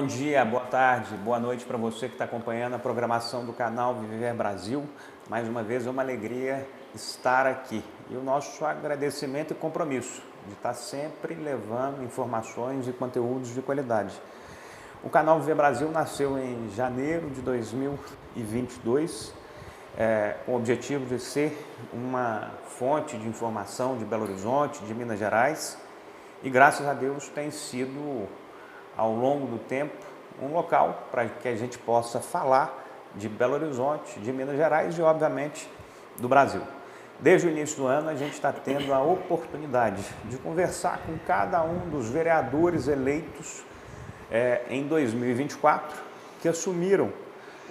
dia, boa tarde, boa noite para você que está acompanhando a programação do canal Viver Brasil. Mais uma vez é uma alegria estar aqui. E o nosso agradecimento e compromisso de estar sempre levando informações e conteúdos de qualidade. O canal Viver Brasil nasceu em janeiro de 2022, com o objetivo de ser uma fonte de informação de Belo Horizonte, de Minas Gerais, e graças a Deus tem sido, ao longo do tempo, um local para que a gente possa falar de Belo Horizonte, de Minas Gerais e, obviamente, do Brasil. Desde o início do ano, a gente está tendo a oportunidade de conversar com cada um dos vereadores eleitos em 2024, que assumiram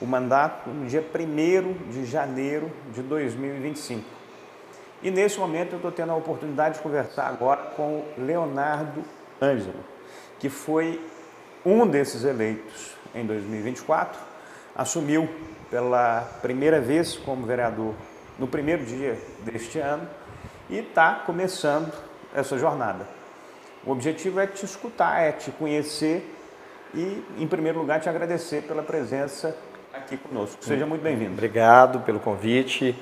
o mandato no dia 1º de janeiro de 2025. E nesse momento eu estou tendo a oportunidade de conversar agora com o Leonardo Ângelo, que foi um desses eleitos em 2024, assumiu pela primeira vez como vereador no primeiro dia deste ano e está começando essa jornada. O objetivo é te escutar, é te conhecer e, em primeiro lugar, te agradecer pela presença aqui conosco. Seja muito bem-vindo. Obrigado pelo convite,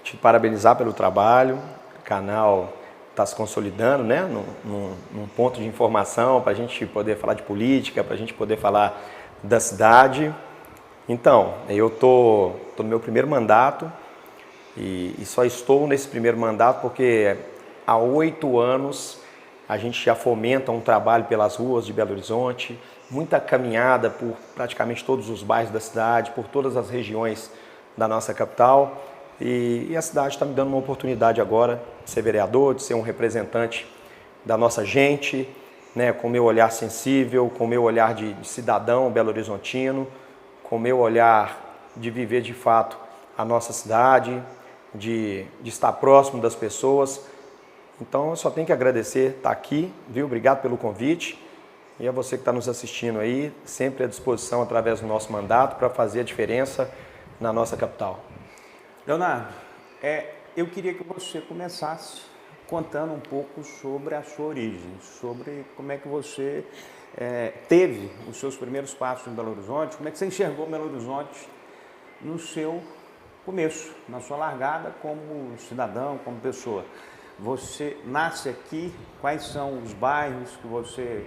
te parabenizar pelo trabalho. O canal está se consolidando, né, num ponto de informação para a gente poder falar de política, para a gente poder falar da cidade. Então, eu tô no meu primeiro mandato e só estou nesse primeiro mandato porque há 8 anos a gente já fomenta um trabalho pelas ruas de Belo Horizonte, muita caminhada por praticamente todos os bairros da cidade, por todas as regiões da nossa capital. E a cidade está me dando uma oportunidade agora de ser vereador, de ser um representante da nossa gente, né, com o meu olhar sensível, com o meu olhar de cidadão belo-horizontino, com o meu olhar de viver de fato a nossa cidade, de estar próximo das pessoas. Então eu só tenho que agradecer estar aqui, viu? Obrigado pelo convite. E a você que está nos assistindo aí, sempre à disposição através do nosso mandato para fazer a diferença na nossa capital. Leonardo, eu queria que você começasse contando um pouco sobre a sua origem, sobre como é que você teve os seus primeiros passos em Belo Horizonte, como é que você enxergou Belo Horizonte no seu começo, na sua largada como cidadão, como pessoa. Você nasce aqui, quais são os bairros que você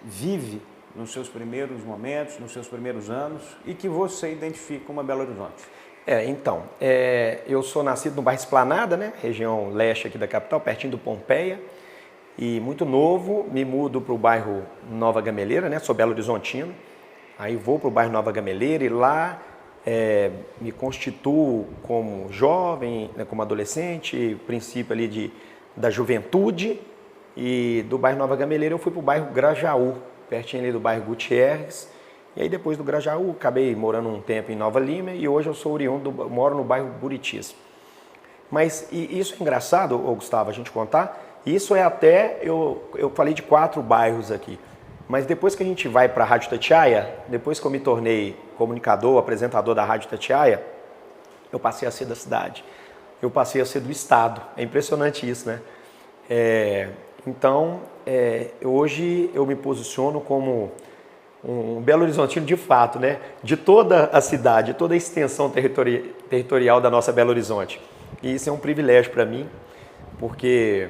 vive nos seus primeiros momentos, nos seus primeiros anos e que você identifica como Belo Horizonte? Eu sou nascido no bairro Esplanada, né, região leste aqui da capital, pertinho do Pompeia, e muito novo me mudo para o bairro Nova Gameleira, né, sou belo-horizontino, aí vou para o bairro Nova Gameleira e lá me constituo como jovem, né, como adolescente, princípio ali da juventude, e do bairro Nova Gameleira eu fui para o bairro Grajaú, pertinho ali do bairro Gutierrez. E aí depois do Grajaú, acabei morando um tempo em Nova Lima e hoje eu sou oriundo, moro no bairro Buritis. Mas isso é engraçado, Gustavo, a gente contar, isso é até, eu falei de 4 bairros aqui, mas depois que a gente vai para a Rádio Itatiaia, depois que eu me tornei comunicador, apresentador da Rádio Itatiaia, eu passei a ser da cidade, eu passei a ser do estado, é impressionante isso, né? Hoje eu me posiciono como um belo-horizontino de fato, né? De toda a cidade, toda a extensão territorial da nossa Belo Horizonte. E isso é um privilégio para mim, porque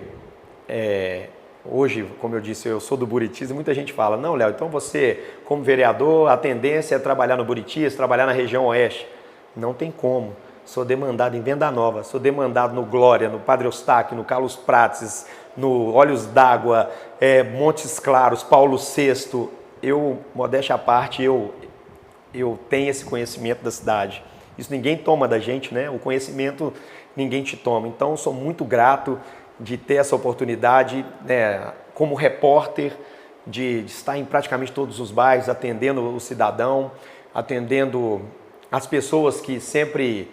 hoje, como eu disse, eu sou do Buritis e muita gente fala, não, Léo, então você, como vereador, a tendência é trabalhar no Buritis, trabalhar na região oeste. Não tem como. Sou demandado em Venda Nova, sou demandado no Glória, no Padre Eustáquio, no Carlos Prates, no Olhos d'Água, Montes Claros, Paulo VI. Eu, modéstia à parte, eu tenho esse conhecimento da cidade. Isso ninguém toma da gente, né? O conhecimento ninguém te toma. Então, eu sou muito grato de ter essa oportunidade, né, como repórter, de estar em praticamente todos os bairros, atendendo o cidadão, atendendo as pessoas que sempre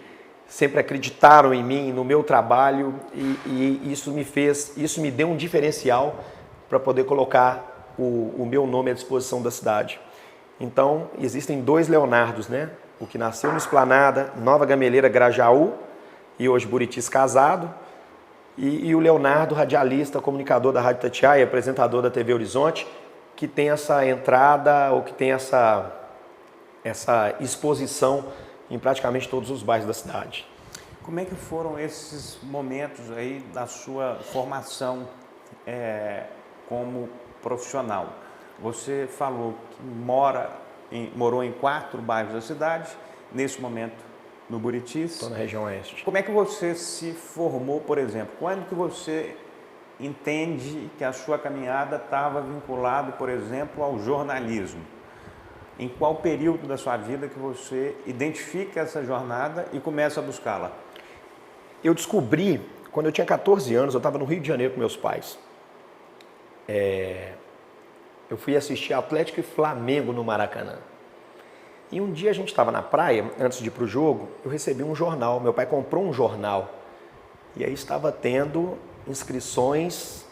acreditaram em mim, no meu trabalho, e isso me deu um diferencial para poder colocar o meu nome à disposição da cidade. Então, existem 2 Leonardos, né? O que nasceu no Esplanada, Nova Gameleira, Grajaú, e hoje Buritis casado, e o Leonardo, radialista, comunicador da Rádio Itatiaia, apresentador da TV Horizonte, que tem essa entrada ou que tem essa exposição em praticamente todos os bairros da cidade. Como é que foram esses momentos aí da sua formação como profissional? Você falou que morou em 4 bairros da cidade, nesse momento no Buritis. Estou na região oeste. Como é que você se formou, por exemplo? Quando que você entende que a sua caminhada estava vinculada, por exemplo, ao jornalismo? Em qual período da sua vida que você identifica essa jornada e começa a buscá-la? Eu descobri, quando eu tinha 14 anos, eu estava no Rio de Janeiro com meus pais. Eu fui assistir Atlético e Flamengo no Maracanã. E um dia a gente estava na praia, antes de ir para o jogo, eu recebi um jornal. Meu pai comprou um jornal. E aí estava tendo inscrições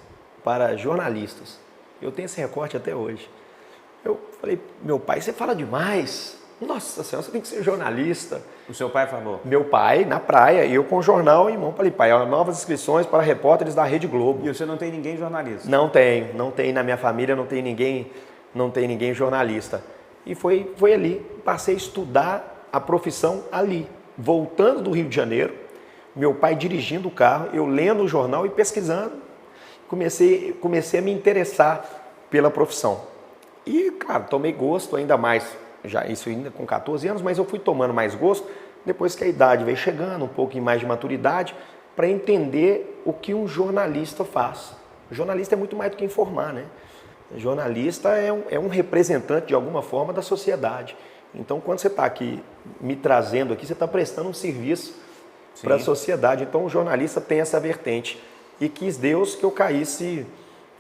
para jornalistas. Eu tenho esse recorte até hoje. Eu falei, meu pai, você fala demais. Nossa Senhora, você tem que ser jornalista. O seu pai falou? Meu pai, na praia, eu com o jornal em mão, falei, pai, novas inscrições para repórteres da Rede Globo. E você não tem ninguém jornalista? Não tem na minha família, não tem ninguém jornalista. E foi ali, passei a estudar a profissão ali, voltando do Rio de Janeiro, meu pai dirigindo o carro, eu lendo o jornal e pesquisando, comecei a me interessar pela profissão. E, claro, tomei gosto ainda mais, já isso ainda com 14 anos, mas eu fui tomando mais gosto depois que a idade veio chegando, um pouquinho mais de maturidade, para entender o que um jornalista faz. O jornalista é muito mais do que informar, né? O jornalista é um representante, de alguma forma, da sociedade. Então, quando você está aqui me trazendo aqui, você está prestando um serviço para a sociedade. Então, o jornalista tem essa vertente. E quis Deus que eu caísse,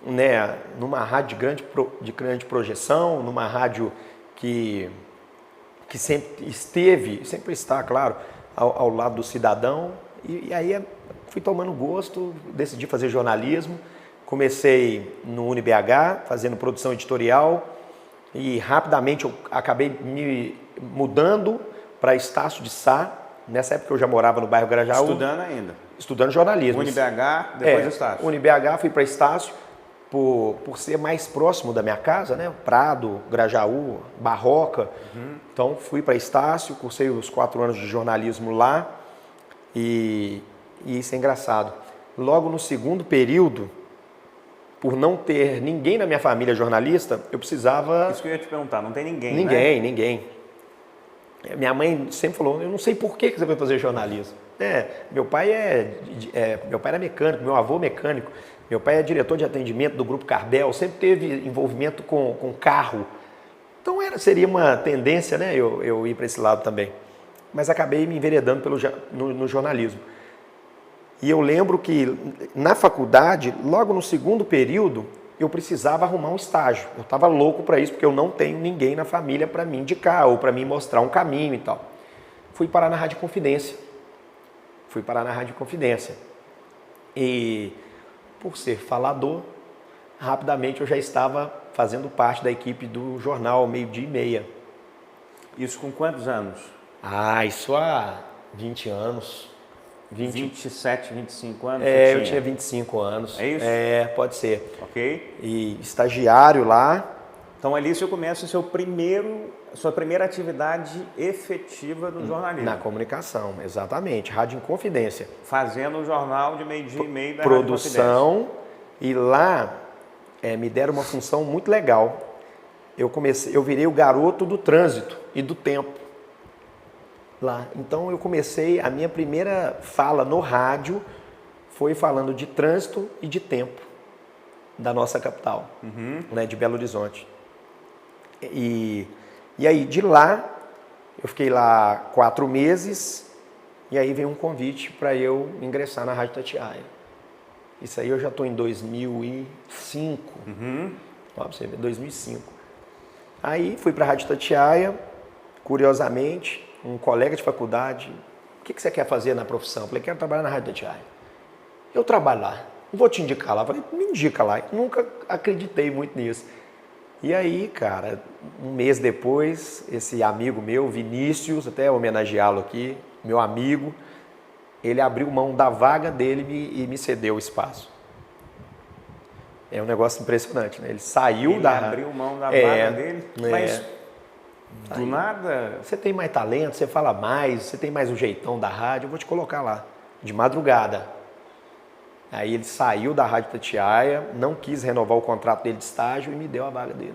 né, numa rádio de grande projeção, numa rádio que sempre está, claro, ao lado do cidadão. E aí fui tomando gosto, decidi fazer jornalismo. Comecei no UniBH, fazendo produção editorial, e rapidamente eu acabei me mudando para Estácio de Sá. Nessa época eu já morava no bairro Grajaú. Estudando ainda? Estudando jornalismo. UniBH, depois Estácio. UniBH, fui para Estácio por ser mais próximo da minha casa, né? Prado, Grajaú, Barroca. Então fui para Estácio, cursei os 4 anos de jornalismo lá, e isso é engraçado. Logo no segundo período, por não ter ninguém na minha família jornalista, eu precisava... Isso que eu ia te perguntar, não tem ninguém, né? Ninguém. Minha mãe sempre falou, eu não sei por que você vai fazer jornalismo. Meu pai era mecânico, meu avô mecânico, meu pai é diretor de atendimento do Grupo Cardel, sempre teve envolvimento com carro. Então seria uma tendência, né, eu ir para esse lado também. Mas acabei me enveredando no jornalismo. E eu lembro que na faculdade, logo no segundo período, eu precisava arrumar um estágio. Eu estava louco para isso, porque eu não tenho ninguém na família para me indicar ou para me mostrar um caminho e tal. Fui parar na Rádio Confidência. E por ser falador, rapidamente eu já estava fazendo parte da equipe do jornal Meio-Dia e Meia. Isso com quantos anos? Isso há 20 anos. 27, 25 anos? Eu tinha 25 anos. É isso? Pode ser. Ok. E estagiário lá. Então ali você começa sua primeira atividade efetiva no jornalismo. Na comunicação, exatamente. Rádio Inconfidência. Fazendo o jornal de meio-dia e meio da produção. Rádio Confidência. E lá me deram uma função muito legal. Eu virei o garoto do trânsito e do tempo. Lá. Então eu comecei, a minha primeira fala no rádio foi falando de trânsito e de tempo da nossa capital, né, de Belo Horizonte. E aí de lá, eu fiquei lá 4 meses, e aí veio um convite para eu ingressar na Rádio Itatiaia. Isso aí eu já estou em 2005, ó, pra você ver, 2005. Aí fui para a Rádio Itatiaia, curiosamente, um colega de faculdade, o que você quer fazer na profissão? Eu falei, quero trabalhar na Rádio Itatiaia. Eu trabalho lá, não vou te indicar lá. Eu falei, me indica lá. Eu nunca acreditei muito nisso. E aí, cara, um mês depois, esse amigo meu, Vinícius, até homenageá-lo aqui, meu amigo, ele abriu mão da vaga dele e me cedeu o espaço. É um negócio impressionante, né? Ele saiu Ele da... abriu mão da vaga dele, é. mas do nada... Você tem mais talento, você fala mais, você tem mais o jeitão da rádio, eu vou te colocar lá, de madrugada. Aí ele saiu da Rádio Itatiaia, não quis renovar o contrato dele de estágio e me deu a vaga dele.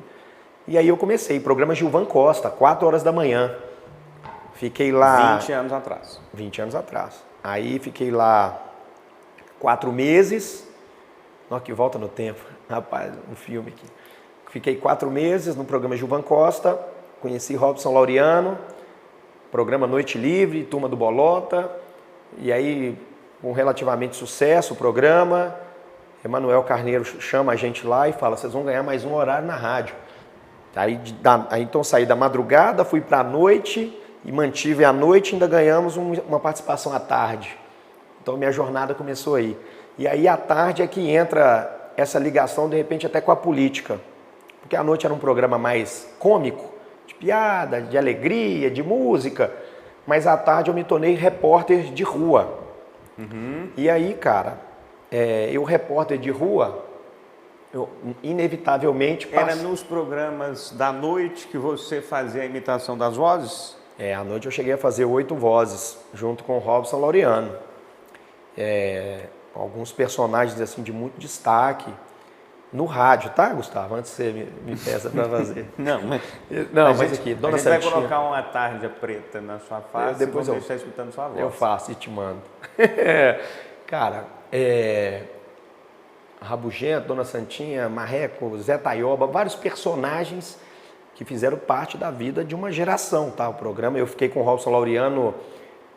E aí eu comecei, programa Gilvan Costa, 4 horas da manhã. Fiquei lá... 20 anos atrás. 20 anos atrás. Aí fiquei lá 4 meses. Olha que volta no tempo. Rapaz, um filme aqui. Fiquei 4 meses no programa Gilvan Costa. Conheci Robson Laureano. Programa Noite Livre, Turma do Bolota. E aí, com relativamente sucesso o programa, Emanuel Carneiro chama a gente lá e fala, vocês vão ganhar mais um horário na rádio. Aí então saí da madrugada, fui para a noite e mantive a noite, ainda ganhamos uma participação à tarde. Então minha jornada começou aí. E aí à tarde é que entra essa ligação, de repente até com a política. Porque a noite era um programa mais cômico, de piada, de alegria, de música. Mas à tarde eu me tornei repórter de rua. E aí, cara, eu repórter de rua, eu inevitavelmente passo... Era nos programas da noite que você fazia a imitação das vozes? À noite eu cheguei a fazer 8 vozes, junto com o Robson Laureano. Alguns personagens assim de muito destaque. No rádio, tá, Gustavo? Antes você me peça para fazer. Não, mas aqui, Dona Santinha... A gente vai colocar uma tarja preta na sua face depois e vamos deixar escutando sua voz. Eu faço e te mando. Cara, Rabugento, Dona Santinha, Marreco, Zé Taioba, vários personagens que fizeram parte da vida de uma geração, tá? O programa, eu fiquei com o Robson Laureano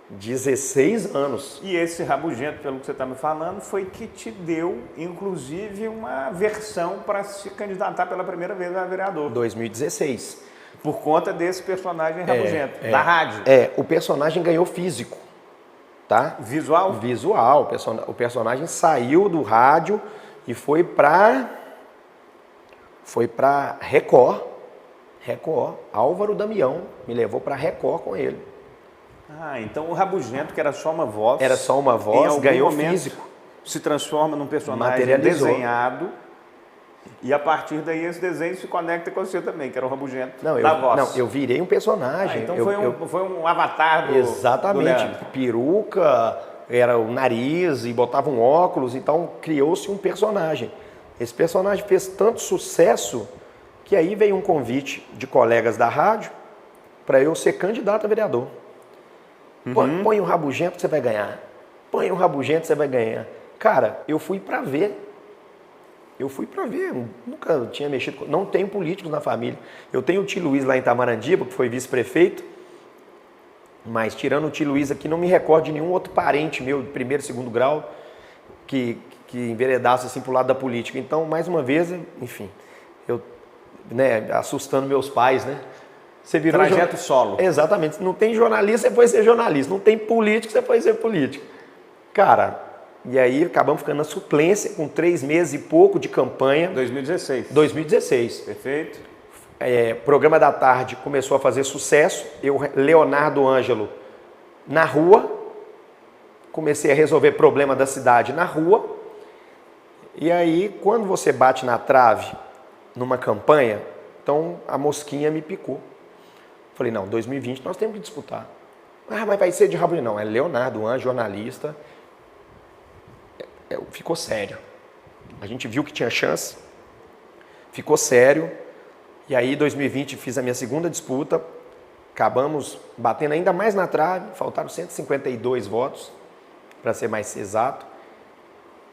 16 anos. E esse Rabugento, pelo que você está me falando, foi que te deu, inclusive, uma versão para se candidatar pela primeira vez a vereador. 2016. Por conta desse personagem Rabugento, da rádio. O personagem ganhou físico, tá? Visual? Visual. O personagem saiu do rádio e foi para Record. Álvaro Damião me levou para Record com ele. Então o Rabugento, que era só uma voz... Era só uma voz, ganhou físico. Se transforma num personagem desenhado e a partir daí esse desenho se conecta com você também, que era o Rabugento da voz. Não, eu virei um personagem. Então foi um avatar do... Exatamente. Do peruca, era o nariz e botava um óculos, então criou-se um personagem. Esse personagem fez tanto sucesso que aí veio um convite de colegas da rádio para eu ser candidato a vereador. Põe um Rabugento que você vai ganhar. Põe um Rabugento, você vai ganhar. Cara, eu fui para ver. Nunca tinha mexido com... Não tenho políticos na família. Eu tenho o tio Luiz lá em Tamarandiba, que foi vice-prefeito. Mas tirando o tio Luiz aqui, não me recordo de nenhum outro parente meu de primeiro, segundo grau que enveredasse assim pro lado da política. Então, mais uma vez, enfim, eu, assustando meus pais, né? Você virou trajeto solo. Exatamente. Não tem jornalista, você foi ser jornalista. Não tem político, você foi ser político. Cara, e aí acabamos ficando na suplência com 3 meses e pouco de campanha. 2016. Perfeito. Programa da tarde começou a fazer sucesso. Eu, Leonardo Ângelo, na rua. Comecei a resolver problema da cidade na rua. E aí, quando você bate na trave numa campanha, então a mosquinha me picou. Falei, não, 2020 nós temos que disputar. Mas vai ser de Rabugento. Não, é Leonardo Ângelo, jornalista. Ficou sério. A gente viu que tinha chance. Ficou sério. E aí, 2020, fiz a minha segunda disputa. Acabamos batendo ainda mais na trave. Faltaram 152 votos, para ser mais exato.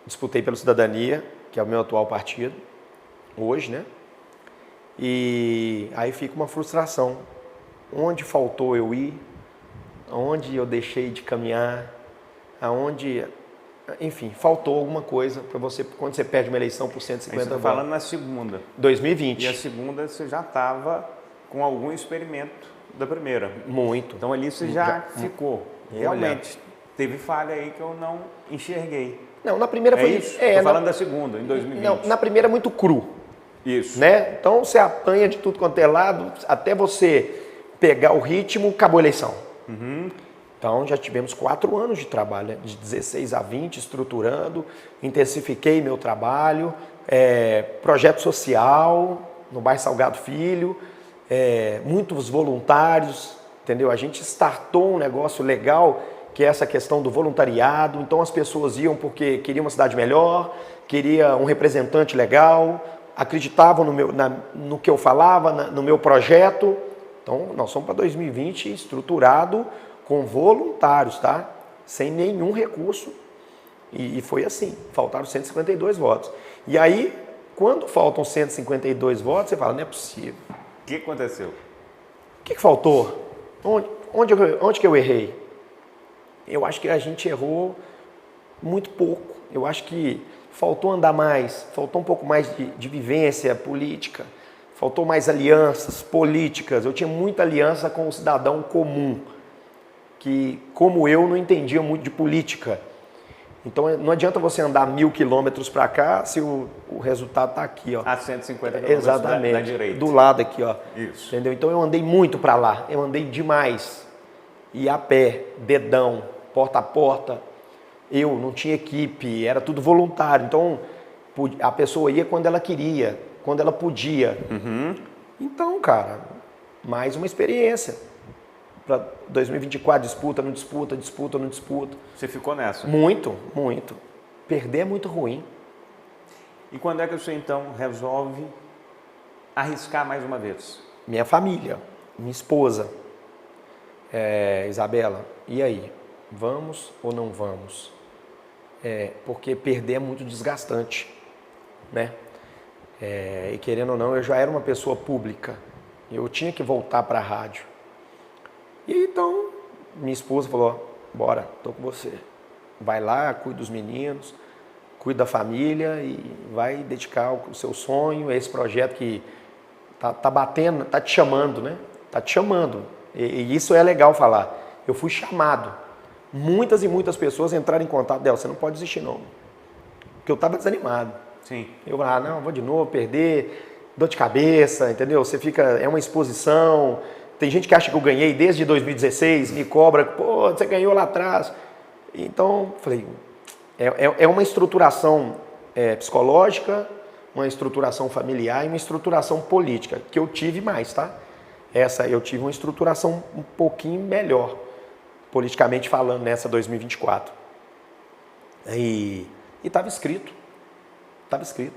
Disputei pelo Cidadania, que é o meu atual partido, hoje, né? E aí fica uma frustração. Onde faltou eu ir? Onde eu deixei de caminhar? Aonde... Enfim, faltou alguma coisa para você, quando você perde uma eleição por 150 votos. Você está falando na segunda. 2020. E a segunda você já estava com algum experimento da primeira. Muito. Então ali você já ficou. Realmente, teve falha aí que eu não enxerguei. Não, na primeira foi... isso? Estou falando da segunda, em 2020. Não, na primeira é muito cru. Isso. Né? Então você apanha de tudo quanto é lado, até você pegar o ritmo, acabou a eleição. Então já tivemos 4 anos de trabalho, né? De 16 a 20, estruturando, intensifiquei meu trabalho, projeto social no bairro Salgado Filho, muitos voluntários, entendeu? A gente startou um negócio legal, que é essa questão do voluntariado. Então as pessoas iam porque queriam uma cidade melhor, queria um representante legal, acreditavam no que eu falava, no meu projeto. Então nós somos para 2020 estruturado com voluntários, tá? Sem nenhum recurso. E foi assim, faltaram 152 votos. E aí, quando faltam 152 votos, você fala, não é possível. O que aconteceu? O que faltou? Onde que eu errei? Eu acho que a gente errou muito pouco. Eu acho que faltou andar mais, faltou um pouco mais de vivência política, faltou mais alianças políticas. Eu tinha muita aliança com o cidadão comum, que, como eu, não entendia muito de política. Então não adianta você andar 1000 quilômetros para cá se o resultado está aqui, ó. A 150 quilômetros exatamente, da direita. do lado aqui, ó. Isso. Entendeu? Então eu andei muito para lá, eu andei demais. E a pé, dedão, porta a porta. Eu não tinha equipe, era tudo voluntário. Então a pessoa ia quando ela queria, quando ela podia. Uhum. Então, cara, mais uma experiência. Para 2024, disputa, não disputa, disputa, não disputa. Você ficou nessa? Muito, muito. Perder é muito ruim. E quando é que você então resolve arriscar mais uma vez? Minha família, minha esposa, Isabela, e aí? Vamos ou não vamos? Porque perder é muito desgastante, né? E querendo ou não, eu já era uma pessoa pública. Eu tinha que voltar para a rádio. E então, minha esposa falou, bora, tô com você. Vai lá, cuida dos meninos, cuida da família e vai dedicar o seu sonho a esse projeto que tá batendo, tá te chamando, né? Tá te chamando. E isso é legal falar. Eu fui chamado. Muitas e muitas pessoas entraram em contato dela, você não pode desistir não. Porque eu tava desanimado. Sim. Eu falava, não, vou de novo, perder, dor de cabeça, entendeu? Você fica, é uma exposição. Tem gente que acha que eu ganhei desde 2016, me cobra, pô, você ganhou lá atrás. Então, falei, é uma estruturação psicológica, uma estruturação familiar e uma estruturação política, que eu tive mais, tá? Eu tive uma estruturação um pouquinho melhor, politicamente falando, nessa 2024. E estava escrito. Estava escrito.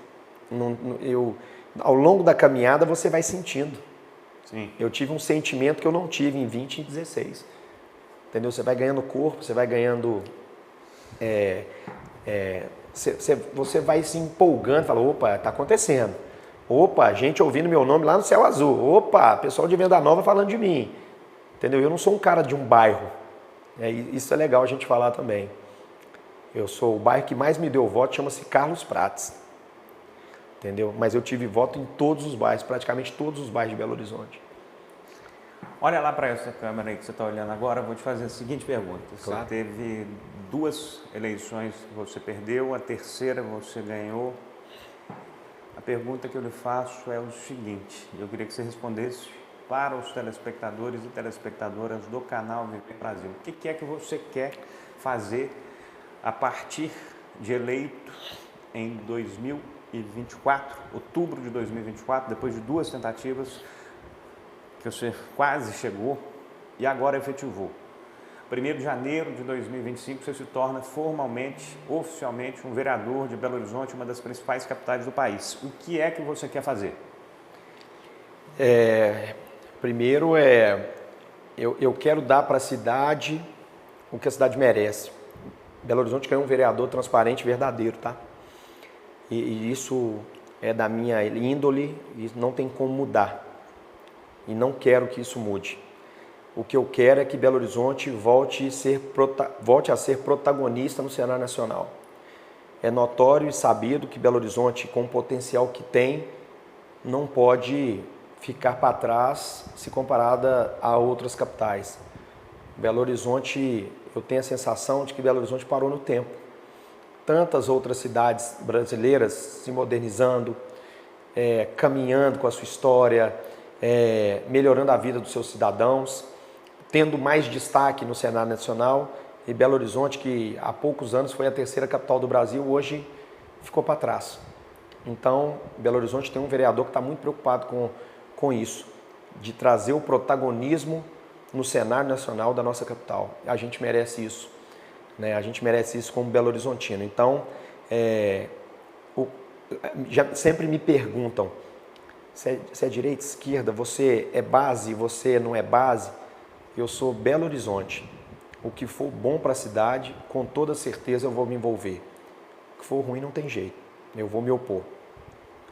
Ao longo da caminhada, você vai sentindo. Sim. Eu tive um sentimento que eu não tive em 20 e 16. Entendeu? Você vai ganhando corpo, você vai ganhando... você vai se empolgando, fala, opa, está acontecendo. Opa, gente ouvindo meu nome lá no Céu Azul. Opa, pessoal de Venda Nova falando de mim. Entendeu? Eu não sou um cara de um bairro. Isso é legal a gente falar também. Eu sou o bairro que mais me deu voto, chama-se Carlos Prates. Entendeu? Mas eu tive voto em todos os bairros, praticamente todos os bairros de Belo Horizonte. Olha lá para essa câmera aí que você está olhando agora, eu vou te fazer a seguinte pergunta. Claro. Você teve 2 eleições que você perdeu, a terceira você ganhou. A pergunta que eu lhe faço é o seguinte, eu queria que você respondesse para os telespectadores e telespectadoras do canal Viver Brasil. O que é que você quer fazer a partir de eleito em 2024, outubro de 2024, depois de 2 tentativas que você quase chegou e agora efetivou. 1º de janeiro de 2025 você se torna formalmente, oficialmente, um vereador de Belo Horizonte, uma das principais capitais do país. O que é que você quer fazer? Primeiro eu quero dar para a cidade o que a cidade merece. Belo Horizonte ganhou um vereador transparente e verdadeiro, tá? E isso é da minha índole e não tem como mudar. E não quero que isso mude. O que eu quero é que Belo Horizonte volte a ser protagonista no cenário nacional. É notório e sabido que Belo Horizonte, com o potencial que tem, não pode ficar para trás se comparada a outras capitais. Belo Horizonte, eu tenho a sensação de que Belo Horizonte parou no tempo. Tantas outras cidades brasileiras se modernizando, caminhando com a sua história, melhorando a vida dos seus cidadãos, tendo mais destaque no cenário nacional, e Belo Horizonte, que há poucos anos foi a terceira capital do Brasil, hoje ficou para trás. Então, Belo Horizonte tem um vereador que está muito preocupado com isso, de trazer o protagonismo no cenário nacional da nossa capital. A gente merece isso, né? A gente merece isso como Belo Horizontino. Então, sempre me perguntam, se é direita, esquerda, você é base, você não é base? Eu sou Belo Horizonte. O que for bom para a cidade, com toda certeza eu vou me envolver. O que for ruim não tem jeito, eu vou me opor.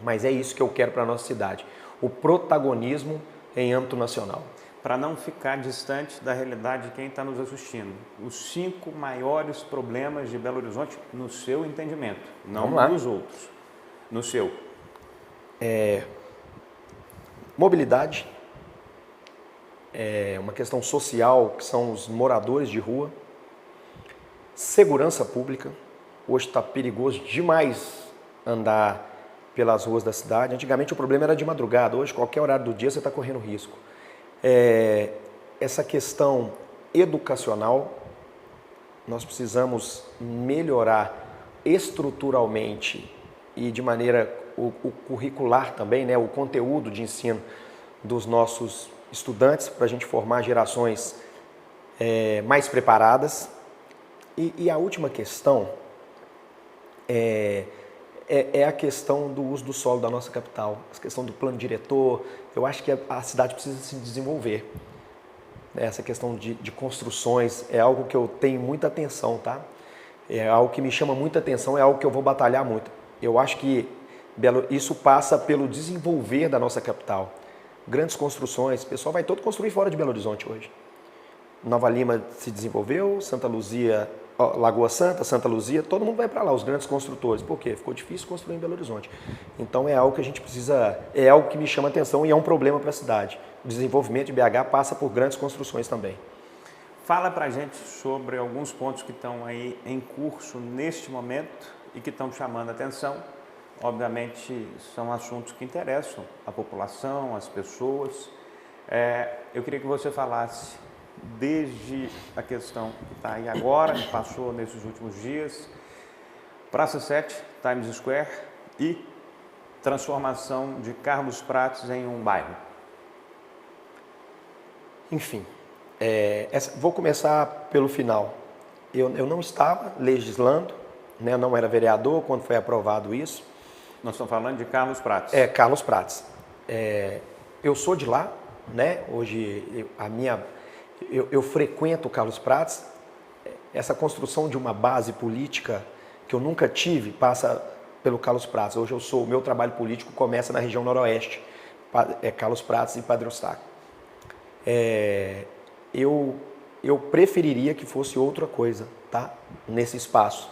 Mas é isso que eu quero para a nossa cidade, o protagonismo em âmbito nacional. Para não ficar distante da realidade de quem está nos assistindo, os 5 maiores problemas de Belo Horizonte no seu entendimento, não dos outros, no seu. Mobilidade, uma questão social, que são os moradores de rua. Segurança pública, hoje está perigoso demais andar pelas ruas da cidade. Antigamente o problema era de madrugada, hoje qualquer horário do dia você está correndo risco. Essa questão educacional, nós precisamos melhorar estruturalmente e de maneira o curricular também, né, o conteúdo de ensino dos nossos estudantes, para a gente formar gerações mais preparadas. E a última questão é a questão do uso do solo da nossa capital, a questão do plano diretor. Eu acho que a cidade precisa se desenvolver. Essa questão de construções é algo que eu tenho muita atenção, tá? É algo que me chama muita atenção, é algo que eu vou batalhar muito. Eu acho que isso passa pelo desenvolver da nossa capital. Grandes construções, o pessoal vai todo construir fora de Belo Horizonte hoje. Nova Lima se desenvolveu, Santa Luzia, Lagoa Santa, Santa Luzia, todo mundo vai para lá, os grandes construtores. Por quê? Ficou difícil construir em Belo Horizonte. Então é algo que a gente precisa, é algo que me chama atenção e é um problema para a cidade. O desenvolvimento de BH passa por grandes construções também. Fala para a gente sobre alguns pontos que estão aí em curso neste momento e que estão chamando a atenção. Obviamente são assuntos que interessam a população, as pessoas. Eu queria que você falasse desde a questão que está aí agora, que passou nesses últimos dias, Praça 7, Times Square e transformação de Carlos Prates em um bairro. Enfim, vou começar pelo final. Eu não estava legislando, né, eu não era vereador quando foi aprovado isso. Nós estamos falando de Carlos Prates. Carlos Prates. Eu sou de lá, né? Hoje eu frequento o Carlos Prates. Essa construção de uma base política que eu nunca tive passa pelo Carlos Prates. Hoje o meu trabalho político começa na região noroeste, Carlos Prates e Padre Eustáquio. Eu preferiria que fosse outra coisa, tá? Nesse espaço.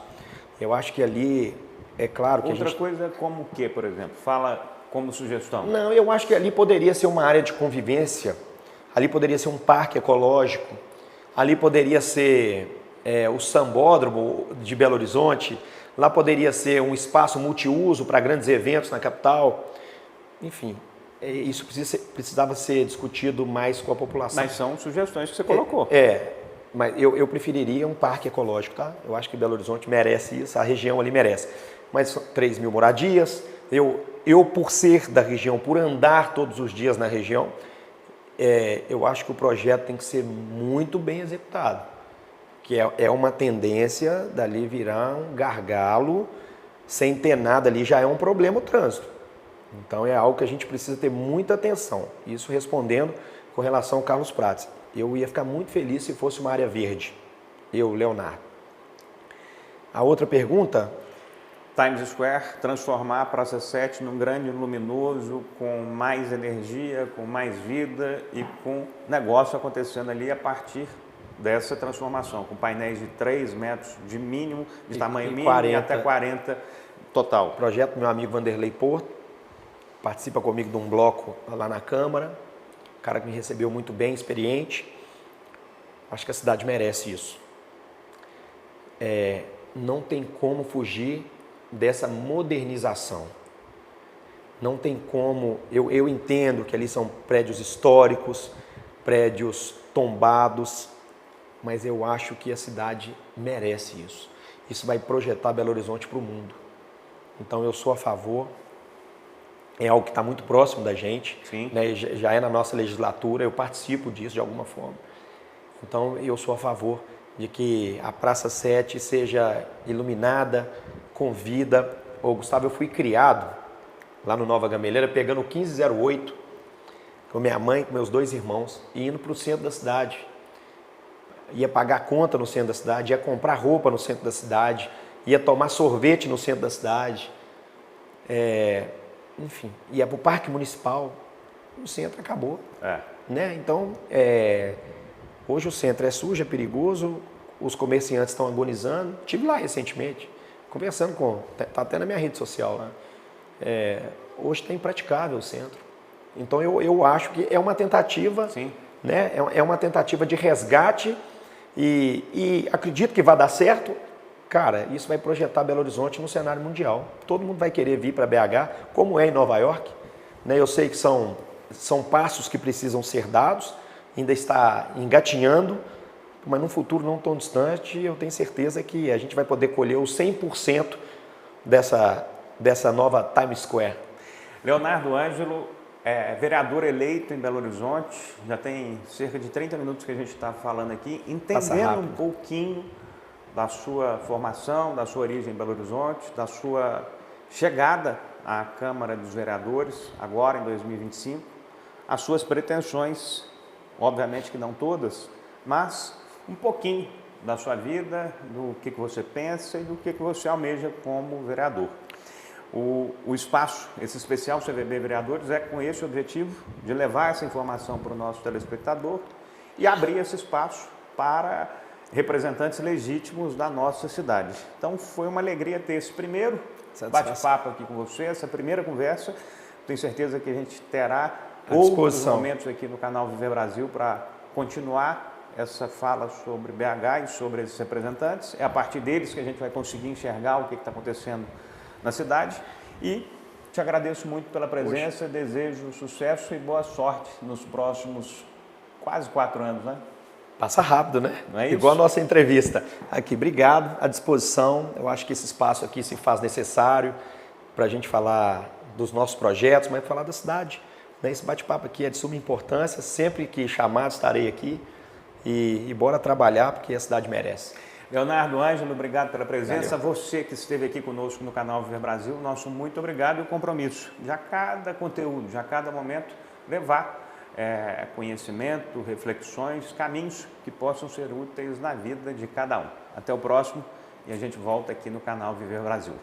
Eu acho que ali, é claro que outra coisa como o quê, por exemplo? Fala como sugestão. Não, eu acho que ali poderia ser uma área de convivência, ali poderia ser um parque ecológico, ali poderia ser o Sambódromo de Belo Horizonte, lá poderia ser um espaço multiuso para grandes eventos na capital. Enfim, isso precisava ser discutido mais com a população. Mas são sugestões que você colocou. Mas eu preferiria um parque ecológico, tá? Eu acho que Belo Horizonte merece isso, a região ali merece. Mas são 3.000 moradias, eu por ser da região, por andar todos os dias na região, eu acho que o projeto tem que ser muito bem executado. Que é uma tendência dali virar um gargalo, sem ter nada ali já é um problema o trânsito. Então é algo que a gente precisa ter muita atenção. Isso respondendo com relação ao Carlos Prates. Eu ia ficar muito feliz se fosse uma área verde. Eu, Leonardo. A outra pergunta? Times Square, transformar a Praça 7 num grande luminoso, com mais energia, com mais vida e com negócio acontecendo ali a partir dessa transformação, com painéis de 3 metros de mínimo, de tamanho mínimo 40, e até 40 total. Projeto do meu amigo Vanderlei Porto, participa comigo de um bloco lá na Câmara, cara que me recebeu muito bem, experiente. Acho que a cidade merece isso. Não tem como fugir dessa modernização. Não tem como... Eu entendo que ali são prédios históricos, prédios tombados, mas eu acho que a cidade merece isso. Isso vai projetar Belo Horizonte para o mundo. Então eu sou a favor, é algo que está muito próximo da gente, né? Já é na nossa legislatura, eu participo disso de alguma forma. Então eu sou a favor de que a Praça 7 seja iluminada, com vida. Ô, Gustavo, eu fui criado lá no Nova Gameleira, pegando o 1508, com minha mãe, com meus 2 irmãos, e indo para o centro da cidade. Ia pagar conta no centro da cidade, ia comprar roupa no centro da cidade, ia tomar sorvete no centro da cidade. Enfim, ia para o Parque Municipal. O centro acabou. Né? Então, hoje o centro é sujo, é perigoso, os comerciantes estão agonizando. Estive lá recentemente, conversando está até na minha rede social lá. Hoje está impraticável o centro. Então eu acho que é uma tentativa, né? É uma tentativa de resgate e acredito que vai dar certo. Cara, isso vai projetar Belo Horizonte no cenário mundial. Todo mundo vai querer vir para BH, como é em Nova York. Né? Eu sei que são passos que precisam ser dados, ainda está engatinhando, mas num futuro não tão distante, eu tenho certeza que a gente vai poder colher os 100% dessa nova Times Square. Leonardo Ângelo é vereador eleito em Belo Horizonte, já tem cerca de 30 minutos que a gente está falando aqui, entendendo um pouquinho da sua formação, da sua origem em Belo Horizonte, da sua chegada à Câmara dos Vereadores, agora em 2025, as suas pretensões, obviamente que não todas, mas um pouquinho da sua vida, do que você pensa e do que você almeja como vereador. O espaço, esse especial CVB Vereadores, é com esse objetivo de levar essa informação para o nosso telespectador e abrir esse espaço para representantes legítimos da nossa cidade. Então foi uma alegria ter esse primeiro bate-papo aqui com você, essa primeira conversa. Tenho certeza que a gente terá outros momentos aqui no canal Viver Brasil para continuar essa fala sobre BH e sobre esses representantes. É a partir deles que a gente vai conseguir enxergar o que está acontecendo na cidade. E te agradeço muito pela presença, desejo sucesso e boa sorte nos próximos quase 4 anos, né? Passa rápido, né? Não é isso? Igual a nossa entrevista. Aqui, obrigado, à disposição. Eu acho que esse espaço aqui se faz necessário para a gente falar dos nossos projetos, mas falar da cidade. Esse bate-papo aqui é de suma importância. Sempre que chamado, estarei aqui. E bora trabalhar, porque a cidade merece. Leonardo Ângelo, obrigado pela presença. Valeu. Você que esteve aqui conosco no canal Viver Brasil, nosso muito obrigado e o compromisso de a cada conteúdo, de a cada momento, levar conhecimento, reflexões, caminhos que possam ser úteis na vida de cada um. Até o próximo e a gente volta aqui no canal Viver Brasil.